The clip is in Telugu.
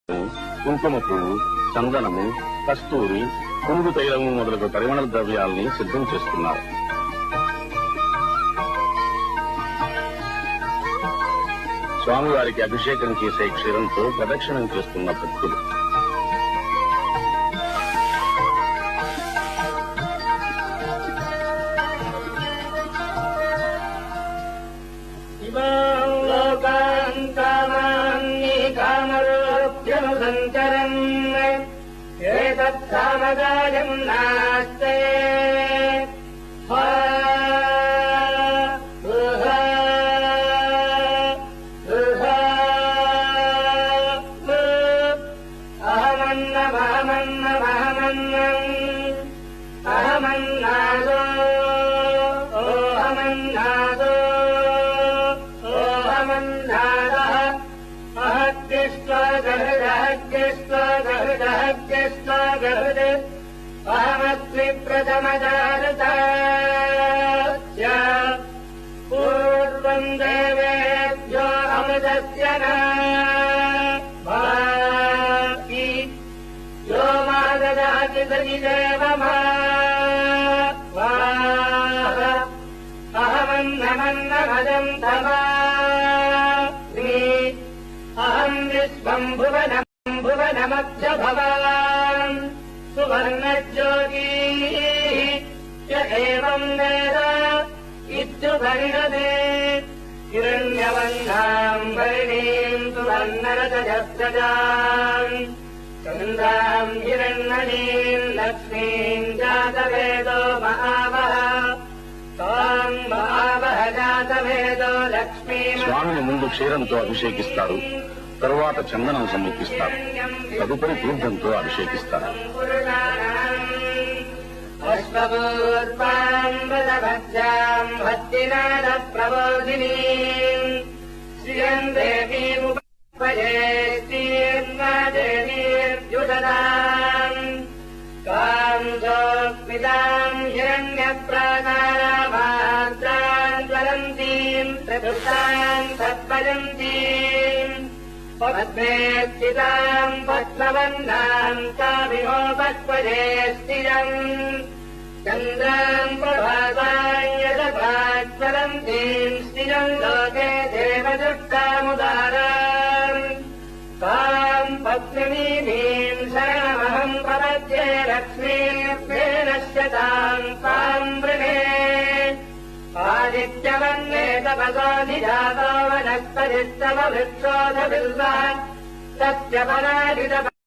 కుంకుమ పువ్వు, చందనము, కస్తూరి, పురుగు తైలము మొదలగు పరిమళ ద్రవ్యాల్ని సిద్ధం చేస్తున్నారు. స్వామివారికి అభిషేకం చేసే క్షీరంతో ప్రదక్షిణం చేస్తున్న భక్తులు. ఏతత్సామగాయం నాస్తే అహమన్నాదో ఓహమన్నాదో ఓహమన్నాదః అహత్తిష్ఠగహృదహత్తిష్ఠగహృదహత్తిష్ఠగహృద్ అహమస్మి ప్రథమజారతాస్య పూర్వం దేవేభ్యో అమృతస్య నాభాతి యో మాదదాతి సగిదేవమా అహమన్నమన్నమదం తమామి అహం విశ్వం భువనం భువనమధ్య భవాన్ సువర్ణజ్యోతి య ఏవం వేద ఇత్యుపనిషదే హిరణ్యవర్ణాం వరిణీం సువర్ణరజస్రజాం చంద్రాం హిరణ్మణీం లక్ష్మీం జాతవేదో మహావహ తాం మహావహ జాతవేదో లక్ష్మీ. స్వామిని ముందు క్షీరంతో అభిషేకిస్తారు, తరువాత చందనం సమర్పిస్తారు, తదుపరి తీర్థంతో అభిషేకిస్తారు. అశ్వపూర్వాంబదభద్రాం భక్తినాద ప్రబోధినీం శ్రియం దేవీముపయేస్తీర్మాదేవీర్యుదదాం కాం జోస్మితాం హిరణ్యప్రాకారామాద్రాం జ్వలంతీం ప్రకృతాం తత్పరంతీం పద్మే స్థితాం పద్మవర్ణాం కామినోపక్వదే స్థిరం చంద్రాం ప్రభాసాంయదపాజ్వలంతీం స్థిరం లోకే దేవదుష్టాముదారాం కాం పద్మినీం శరణమహం ప్రపద్యే లక్ష్మీర్భేనశ్యతాం కాం వృణే ఆదిత్యవర్ణే తపసోధిజాతో వనస్పతిస్తవ వృక్షోధ బిల్వః సత్యపరాజిత